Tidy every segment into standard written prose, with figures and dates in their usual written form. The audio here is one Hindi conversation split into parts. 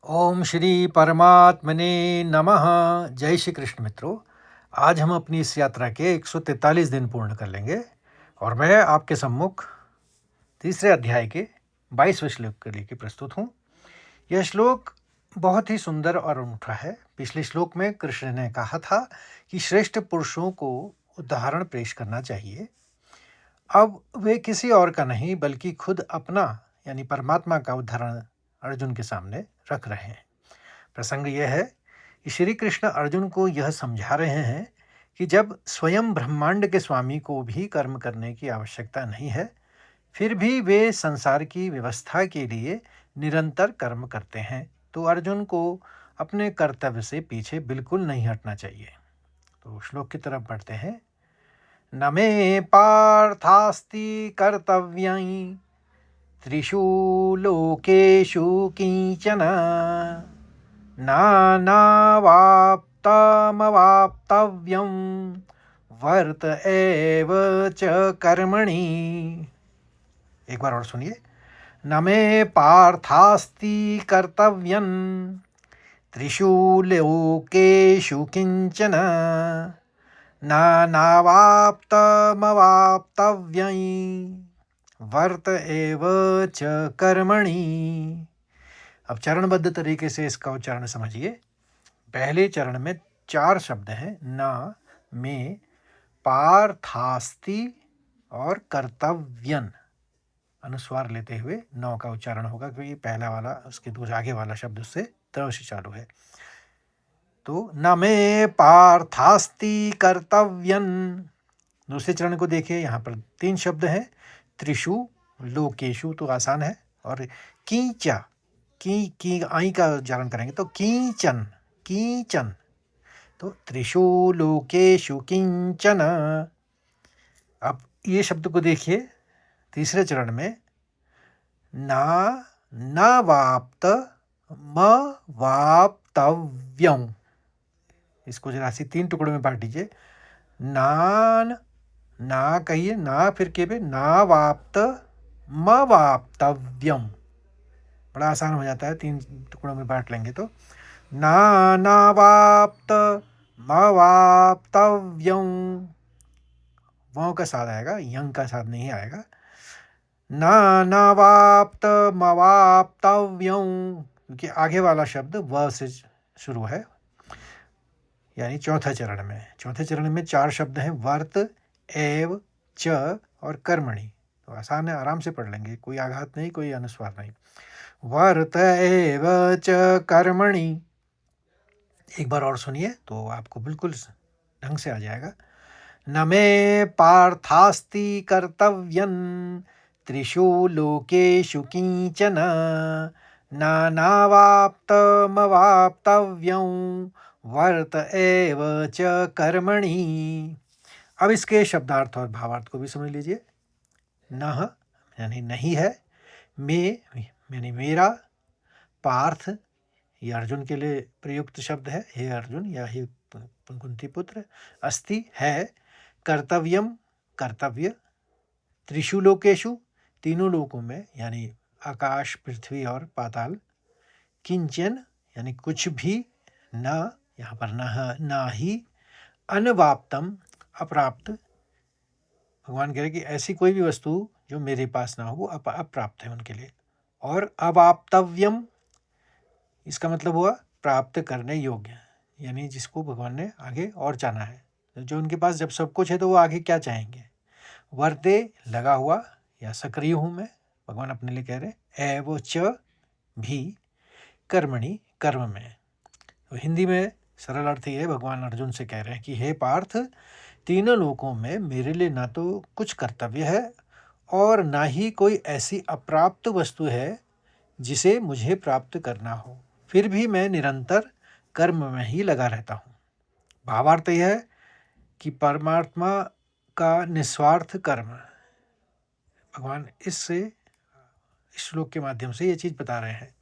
ओम श्री परमात्मने नमः। जय श्री कृष्ण मित्रों। आज हम अपनी इस यात्रा के 143 दिन पूर्ण कर लेंगे और मैं आपके सम्मुख तीसरे अध्याय के 22वें श्लोक के लेकर प्रस्तुत हूँ। यह श्लोक बहुत ही सुंदर और अनूठा है। पिछले श्लोक में कृष्ण ने कहा था कि श्रेष्ठ पुरुषों को उदाहरण पेश करना चाहिए। अब वे किसी और का नहीं बल्कि खुद अपना यानी परमात्मा का उदाहरण अर्जुन के सामने रख रहे हैं। प्रसंग यह है कि श्री कृष्ण अर्जुन को यह समझा रहे हैं कि जब स्वयं ब्रह्मांड के स्वामी को भी कर्म करने की आवश्यकता नहीं है, फिर भी वे संसार की व्यवस्था के लिए निरंतर कर्म करते हैं, तो अर्जुन को अपने कर्तव्य से पीछे बिल्कुल नहीं हटना चाहिए। तो श्लोक की तरफ बढ़ते हैं। न मे पार्थास्ति कर्तव्यं त्रिषु लोकेषु किंचन नानावाप्तमवाप्तव्यं वर्त एव च कर्मणि। एक बार और सुनिए। न मे पार्थास्ति कर्तव्यं त्रिषु लोकेषु किंचन नानावाप्तमवाप्तव्यं वर्त एव च कर्मणि। अब चरणबद्ध तरीके से इसका उच्चारण समझिए। पहले चरण में 4 शब्द हैं, न, में, पार्थास्ति और कर्तव्यन। अनुस्वार लेते हुए नौ का उच्चारण होगा क्योंकि पहला वाला उसके दूर आगे वाला शब्द उससे त से चालू है। तो न में पार्थास्ति कर्तव्यन। दूसरे चरण को देखिए, यहाँ पर 3 शब्द हैं। त्रिषु लोकेषु तो आसान है, और कीचा की आई का उच्चारण करेंगे तो कीचन कीचन। तो त्रिषु लोकेषु किंचन। अब ये शब्द को देखिए तीसरे चरण में, न वाप्त म वाप्तव्यं। इसको जरा सी 3 टुकड़ों में बांट दीजिए। नान ना कहिए, ना फिर के पे ना वाप्त म वाप्तव्यम। बड़ा आसान हो जाता है, 3 टुकड़ों में बांट लेंगे तो। नानावाप्त मवाप्तव्यं। वों का साथ आएगा, यंग का साथ नहीं आएगा। नानावाप्त मवाप्तव्यं, क्योंकि आगे वाला शब्द व से शुरू है। यानी चौथे चरण में 4 शब्द हैं, वर्त, एव, च और कर्मणि। तो आसान है, आराम से पढ़ लेंगे, कोई आघात नहीं, कोई अनुस्वार नहीं। वर्त एव च कर्मणि। एक बार और सुनिए तो आपको बिल्कुल ढंग से आ जाएगा। न मे पार्थास्ति कर्तव्यं त्रिषु लोकेषु किंचन नानावाप्तमवाप्तव्यं वर्त एव च कर्मणि। अब इसके शब्दार्थ और भावार्थ को भी समझ लीजिए। नह यानी नहीं है, मे यानी मेरा, पार्थ ये अर्जुन के लिए प्रयुक्त शब्द है, हे अर्जुन या हे कुंती पुत्र। अस्ति है, कर्तव्यम कर्तव्य, त्रिषु लोकेषु तीनों लोकों में यानी आकाश, पृथ्वी और पाताल, किंचन यानी कुछ भी, न यहाँ पर न ही, अनवाप्तम अप्राप्त। भगवान कह रहे कि ऐसी कोई भी वस्तु जो मेरे पास ना हो वो अप्राप्त है उनके लिए। और अवाप्तव्यम, इसका मतलब हुआ प्राप्त करने योग्य, यानी जिसको भगवान ने आगे और चाहना है। जो उनके पास जब सब कुछ है तो वो आगे क्या चाहेंगे। वर्ते लगा हुआ या सक्रिय हूँ मैं, भगवान अपने लिए कह रहे। एव च भी, कर्मणि कर्म में। तो हिंदी में सरल अर्थ ये है, भगवान अर्जुन से कह रहे हैं कि हे पार्थ, तीनों लोकों में मेरे लिए ना तो कुछ कर्तव्य है और ना ही कोई ऐसी अप्राप्त वस्तु है जिसे मुझे प्राप्त करना हो, फिर भी मैं निरंतर कर्म में ही लगा रहता हूँ। भावार्थ यह है कि परमात्मा का निस्वार्थ कर्म, भगवान इससे इस श्लोक के माध्यम से ये चीज़ बता रहे हैं।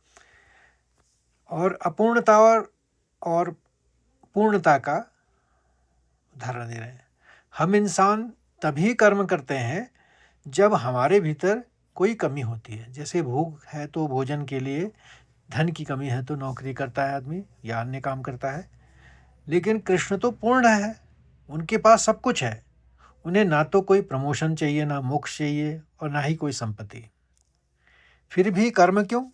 और अपूर्णता और पूर्णता का उदाहरण दे रहे हैं। हम इंसान तभी कर्म करते हैं जब हमारे भीतर कोई कमी होती है। जैसे भूख है तो भोजन के लिए धन की कमी है तो नौकरी करता है आदमी या अन्य काम करता है। लेकिन कृष्ण तो पूर्ण है, उनके पास सब कुछ है। उन्हें ना तो कोई प्रमोशन चाहिए, ना मोक्ष चाहिए और ना ही कोई संपत्ति। फिर भी कर्म क्यों?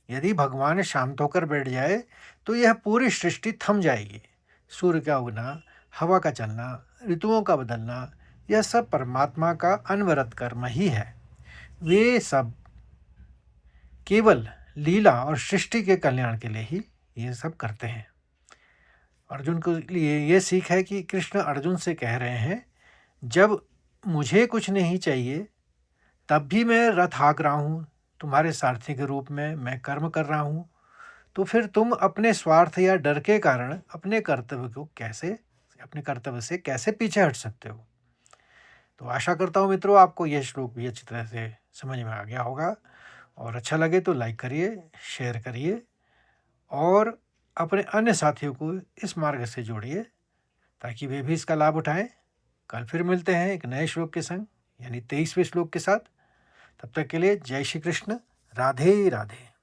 यदि भगवान शांत होकर बैठ जाए तो यह पूरी सृष्टि थम जाएगी। सूर्य का उगना, हवा का चलना, ऋतुओं का बदलना, यह सब परमात्मा का अनवरत कर्म ही है। वे सब केवल लीला और सृष्टि के कल्याण के लिए ही ये सब करते हैं। अर्जुन के लिए ये सीख है कि कृष्ण अर्जुन से कह रहे हैं, जब मुझे कुछ नहीं चाहिए तब भी मैं रथ हाँक रहा हूँ, तुम्हारे सारथी के रूप में मैं कर्म कर रहा हूँ, तो फिर तुम अपने स्वार्थ या डर के कारण अपने कर्तव्य से कैसे पीछे हट सकते हो। तो आशा करता हूँ मित्रों आपको यह श्लोक भी अच्छी तरह से समझ में आ गया होगा, और अच्छा लगे तो लाइक करिए, शेयर करिए और अपने अन्य साथियों को इस मार्ग से जोड़िए ताकि वे भी इसका लाभ उठाएं। कल फिर मिलते हैं एक नए श्लोक के संग, यानी 23वें श्लोक के साथ। तब तक के लिए जय श्री कृष्ण, राधे राधे।